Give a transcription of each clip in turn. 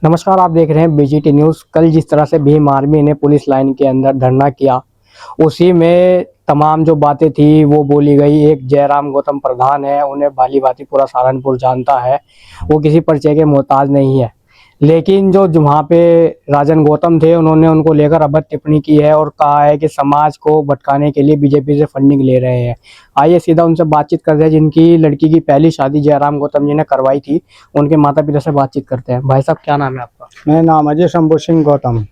नमस्कार, आप देख रहे हैं बीजीटी न्यूज़। कल जिस तरह से भीम आर्मी ने पुलिस लाइन के अंदर धरना किया, उसी में तमाम जो बातें थी वो बोली गई। एक जयराम गौतम प्रधान है, उन्हें भाली भांति पूरा सहारनपुर जानता है, वो किसी परिचय के मोहताज नहीं है। लेकिन जो वहाँ पे राजन गौतम थे, उन्होंने उनको लेकर अभद्र टिप्पणी की है और कहा है कि समाज को भटकाने के लिए बीजेपी से फंडिंग ले रहे हैं। आइए सीधा उनसे बातचीत करते हैं। जिनकी लड़की की पहली शादी जयराम गौतम जी ने करवाई थी, उनके माता पिता से बातचीत करते हैं। भाई साहब, क्या नाम है आपका? मेरा नाम है जी शंभू सिंह गौतम।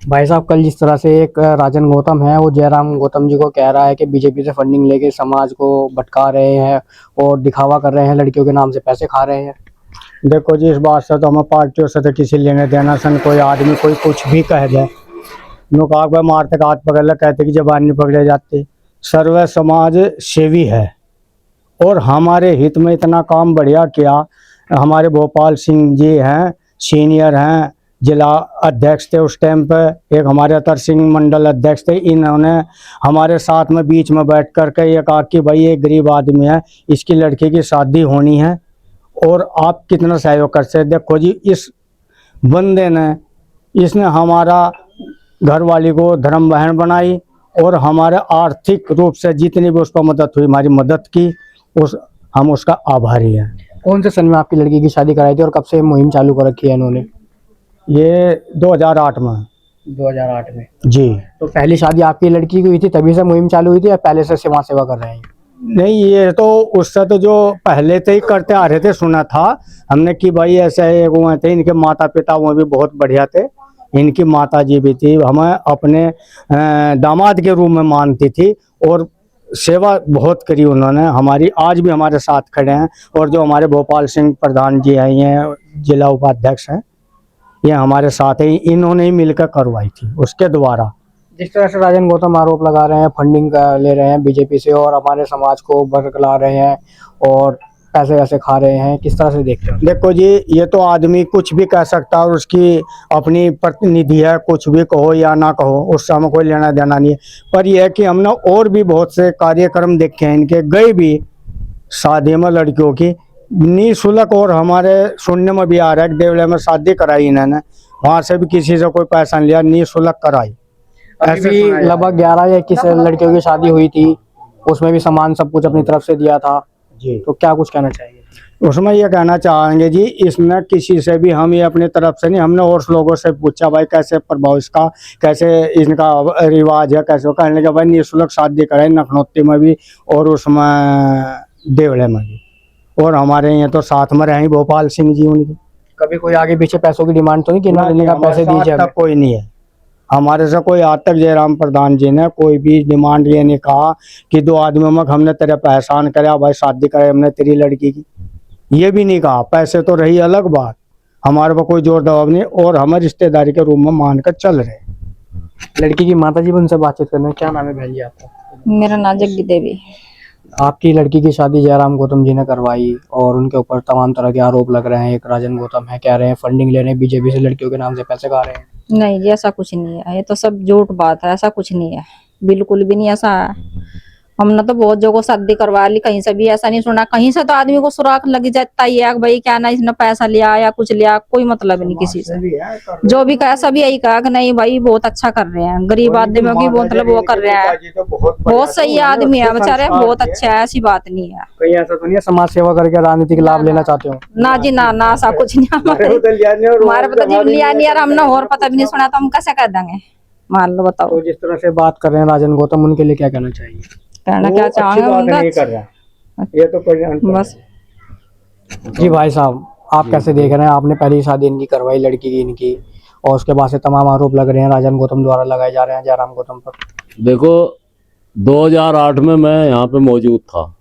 भाई साहब, कल जिस तरह से एक राजन गौतम है, वो जयराम गौतम जी को कह रहा है कि बीजेपी से फंडिंग लेके समाज को भटका रहे हैं और दिखावा कर रहे हैं, लड़कियों के नाम से पैसे खा रहे हैं। देखो जी, इस बात से तो हमें पार्टियों से तो किसी लेने देना सन। कोई आदमी कोई कुछ भी कह जाए, नुकाक में मारते हाथ पकड़ ले, कहते कि जबान नहीं पकड़े जाती। सर्व समाज सेवी है और हमारे हित में इतना काम बढ़िया किया। हमारे भोपाल सिंह जी हैं, सीनियर हैं, जिला अध्यक्ष थे उस टाइम पे। एक हमारे अतर सिंह मंडल अध्यक्ष थे। इन्होंने हमारे साथ में बीच में बैठ कर के ये कहा कि भाई ये गरीब आदमी है, इसकी लड़की की शादी होनी है और आप कितना सहयोग कर सकते। देखो जी, इस बंदे ने इसने हमारा घरवाली को धर्म बहन बनाई और हमारे आर्थिक रूप से जितनी भी उस पर मदद हुई, हमारी मदद की, हम उसका आभारी हैं। कौन से सन में आपकी लड़की की शादी कराई थी और कब से मुहिम चालू कर रखी है इन्होंने? ये 2008 में। 2008 में जी। तो पहली शादी आपकी लड़की की हुई थी, तभी से मुहिम चालू हुई थी या पहले से समाज सेवा कर रहे हैं? नहीं, ये तो उससे तो जो पहले से ही करते आ रहे थे, सुना था हमने कि भाई ऐसे वो थे। इनके माता पिता वो भी बहुत बढ़िया थे। इनकी माता जी भी थी, हमें अपने दामाद के रूप में मानती थी और सेवा बहुत करी उन्होंने हमारी। आज भी हमारे साथ खड़े हैं। और जो हमारे भोपाल सिंह प्रधान जी हैं, ये जिला उपाध्यक्ष हैं, ये हमारे साथ ही, इन्होंने ही मिलकर करवाई थी उसके द्वारा। जिस तरह से राजन गौतम आरोप लगा रहे हैं, फंडिंग का ले रहे हैं बीजेपी से और हमारे समाज को बरगला रहे हैं और पैसे वैसे खा रहे हैं, किस तरह से देखते हैं? देखो जी, ये तो आदमी कुछ भी कह सकता है और उसकी अपनी प्रतिनिधि है, कुछ भी कहो या ना कहो, उससे हमें कोई लेना देना नहीं है। पर यह है कि हमने और भी बहुत से कार्यक्रम देखे हैं इनके, गए भी शादी में लड़कियों की निःशुल्क। और हमारे सुनने में भी आ रहा है कि देवले में शादी कराई इन्होंने, वहाँ से भी किसी से कोई पैसा नहीं लिया, निःशुल्क कराई। ऐसे लगभग 11 या 21 लड़कियों की शादी हुई थी, उसमें भी सामान सब कुछ अपनी तरफ से दिया था जी। तो क्या कुछ कहना चाहिए? उसमें ये कहना चाहेंगे जी, इसमें किसी से भी हम ये अपनी तरफ से नहीं, हमने और लोगों से पूछा भाई कैसे प्रभाव इसका, कैसे इनका रिवाज है, कैसे वो कहने के भाई निःशुल्क शादी कराई नखनौती में भी और उसमें देवड़े में भी। और हमारे यहाँ तो साथ में रहे भोपाल सिंह जी उनकी। कभी कोई आगे पीछे पैसों की डिमांड तो नहीं कि ना लेने का पैसे दीजिए? तक कोई नहीं है हमारे से, कोई आज तक जयराम प्रधान जी ने कोई भी डिमांड ये नहीं कहा कि दो आदमियों में हमने तेरे पे एहसान कराया भाई शादी कराई हमने तेरी लड़की की, ये भी नहीं कहा। पैसे तो रही अलग बात, हमारे पर कोई जोर दबाव नहीं और हमें रिश्तेदारी के रूप में मानकर चल रहे। लड़की की माता जी भी उनसे बातचीत करने, क्या नाम है बहन जी आपका? मेरा नाम जग्गी देवी। आपकी लड़की की शादी जयराम गौतम जी ने करवाई और उनके ऊपर तमाम तरह के आरोप लग रहे हैं। एक राजन गौतम है, कह रहे हैं फंडिंग ले रहे हैं बीजेपी से, लड़कियों के नाम से पैसे खा रहे हैं। नहीं जी, ऐसा कुछ नहीं है, ये तो सब झूठ बात है, ऐसा कुछ नहीं है, बिल्कुल भी नहीं ऐसा है। हमने तो बहुत जगह शादी करवा ली, कहीं से भी ऐसा नहीं सुना। कहीं से तो आदमी को सुराग लग जाता ही है भाई क्या ना इसने पैसा लिया या कुछ लिया, कोई मतलब नहीं किसी से। जो भी कहा सभी यही कहा कि नहीं भाई बहुत अच्छा कर रहे हैं, गरीब आदमियों की मतलब वो कर रहे हैं, बहुत सही आदमी है बेचारे, बहुत अच्छा है, ऐसी बात नहीं है। कहीं ऐसा तो नहीं है समाज सेवा करके राजनीतिक लाभ लेना चाहते हो? ना जी ना, ऐसा कुछ नहीं। हमारे पता जी लिया नहीं यार, हमने और पता भी नहीं सुना तो हम कैसे कह देंगे, मान लो बताओ। तो जिस तरह से बात कर रहे हैं राजन गौतम, उनके लिए क्या कहना चाहिए? कहना क्या चाहेंगे नहीं कर रहा ये तो बस। जी भाई साहब, आप कैसे देख रहे हैं? आपने पहली शादी इनकी करवाई, लड़की की इनकी, और उसके बाद से तमाम आरोप लग रहे हैं राजन गौतम द्वारा लगाए जा रहे हैं जयराम गौतम पर। देखो, 2008 में मैं यहाँ पे मौजूद था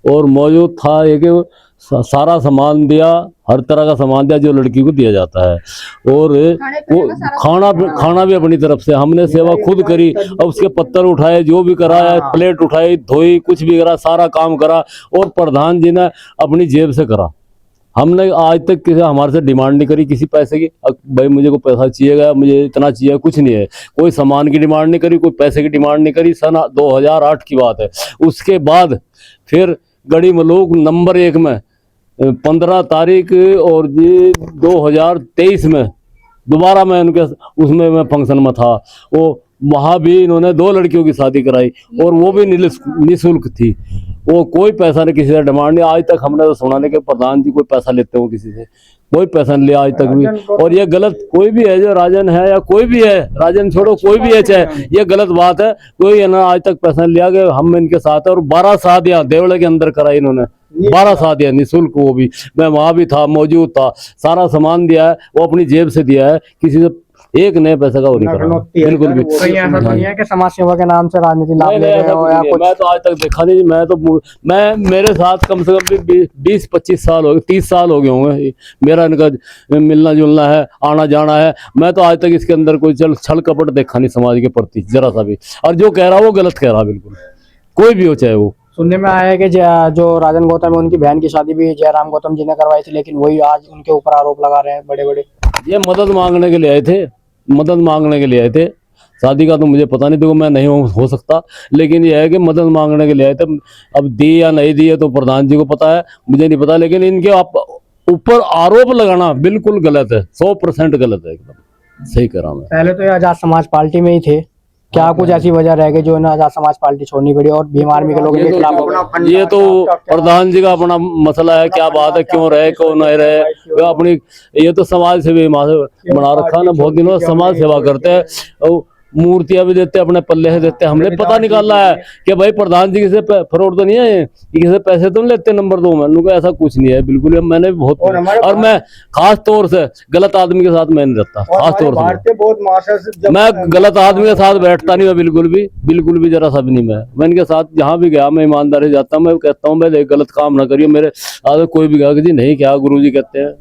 और मौजूद था ये कि सारा सामान दिया, हर तरह का सामान दिया जो लड़की को दिया जाता है। और वो खाना भी अपनी तरफ से हमने सेवा खुद करी। अब उसके पत्थर उठाए, जो भी कराया, प्लेट उठाई, धोई, कुछ भी करा, सारा काम करा और प्रधान जी ने अपनी जेब से करा। हमने आज तक किसी हमारे से डिमांड नहीं करी किसी पैसे की, भाई मुझे को पैसा चाहिएगा, मुझे इतना चाहिए, कुछ नहीं है। कोई सामान की डिमांड नहीं करी, कोई पैसे की डिमांड नहीं करी। सन 2008 की बात है। उसके बाद फिर गढ़ी मलूक नंबर 1 में 15 तारीख और 2023 में दोबारा मैं उनके उसमें मैं फंक्शन में था, वो वहाँ भी इन्होंने 2 लड़कियों की शादी कराई और वो भी निःशुल्क थी। वो कोई पैसा नहीं, किसी से डिमांड नहीं। आज तक हमने तो सुना नहीं कि प्रधान जी कोई पैसा लेते हो किसी से, कोई पैसा नहीं लिया आज तक भी। और ये गलत, कोई भी है जो राजन है या कोई भी है, राजन छोड़ो कोई भी है, चाहे ये गलत बात है। कोई है ना आज तक पैसा नहीं लिया कि हम इनके साथ है। और 12 शादियां देवड़े के अंदर कराई इन्होंने, 12 शादियां निःशुल्क। वो भी मैं वहां भी था, मौजूद था, सारा सामान दिया है, वो अपनी जेब से दिया है, किसी से एक नए पैसे का वो नहीं करा, बिल्कुल भी। तो ये ऐसा तो नहीं है कि समाज सेवा के नाम से राजनीति लाभ नहीं, ले रहे हो या कुछ? मैं तो आज तक देखा नहीं। मैं मेरे साथ कम से कम भी 20-25 साल हो गए, 30 साल हो गए होंगे मेरा इनका मिलना जुलना है, आना जाना है। मैं तो आज तक इसके अंदर कोई छल कपट देखा नहीं समाज के प्रति जरा सा भी। और जो कह रहा वो गलत कह रहा, बिल्कुल कोई भी हो चाहे वो। सुनने में आया है कि जो राजन गौतम है उनकी बहन की शादी भी जयराम गौतम जी ने करवाई थी, लेकिन वही आज उनके ऊपर आरोप लगा रहे हैं बड़े बड़े। ये मदद मांगने के लिए आए थे, मदद मांगने के लिए आए थे। शादी का तो मुझे पता नहीं, देखो मैं नहीं हो सकता, लेकिन ये है कि मदद मांगने के लिए आए थे। अब दी या नहीं दी है तो प्रधान जी को पता है, मुझे नहीं पता। लेकिन इनके ऊपर आरोप लगाना बिल्कुल गलत है, 100% गलत है, एकदम सही कह रहा मैं। पहले तो ये आजाद समाज पार्टी में ही थे, क्या कुछ ऐसी वजह रह गई जो इन्हें आजाद समाज पार्टी छोड़नी पड़ी और भीम आर्मी के लोग इनके खिलाफ हो गए? ये तो प्रधान जी का अपना मसला है, क्या बात है, क्यों रहे क्यों नहीं रहे, वो अपनी, ये तो समाज सेवी बना रखा ना, बहुत दिनों से समाज सेवा करते हैं। मूर्तियां भी देते हैं, अपने पल्ले से देते हैं। हमने पता निकाला है कि भाई प्रधान जी किसी फ्रॉड तो नहीं है, कि किसी पैसे तो नहीं लेते नंबर 2 में। उनको ऐसा कुछ नहीं है बिल्कुल। मैंने बहुत, और मैं खास तौर से गलत आदमी के साथ मैं नहीं रहता, खास तौर से मैं गलत आदमी के साथ बैठता नहीं, मैं बिल्कुल भी जरा सा भी नहीं। मैं इनके साथ जहाँ भी गया मैं ईमानदारी जाता हूँ। मैं कहता हूँ मैं गलत काम ना करिए। मेरे आगे कोई भी कहा कि जी नहीं, क्या गुरु जी कहते हैं,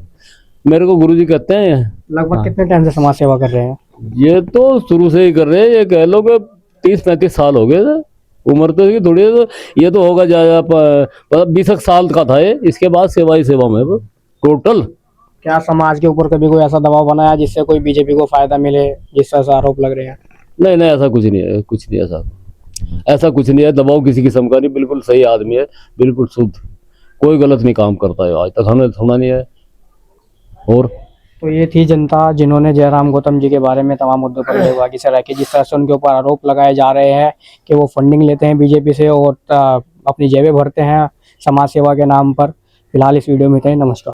मेरे को गुरु जी कहते हैं। लगभग कितने टाइम से समाज सेवा कर रहे हैं? ये तो शुरू से ही कर रहे हैं, ये कह लो कि 30-35 साल हो गए थे। उम्र तो इसकी थोड़ी है, तो ये तो होगा 20 साल का था ये। इसके बाद सेवा ही सेवा में टोटल। क्या समाज के ऊपर कभी कोई ऐसा दबाव बनाया जिससे कोई बीजेपी को फायदा मिले, जिस तरह से आरोप लग रहे हैं? नहीं, ऐसा कुछ नहीं है, कुछ नहीं ऐसा कुछ नहीं है। दबाव किसी किस्म का नहीं, बिल्कुल सही आदमी है, बिल्कुल शुद्ध, कोई गलत नहीं काम करता है, आज तक हमने सुना नहीं है। और तो ये थी जनता जिन्होंने जयराम गौतम जी के बारे में तमाम मुद्दों पर बेबाकी से रह के जिस तरह से उनके ऊपर आरोप लगाए जा रहे हैं कि वो फंडिंग लेते हैं बीजेपी से और अपनी जेबें भरते हैं समाज सेवा के नाम पर। फिलहाल इस वीडियो में इतना ही। नमस्कार।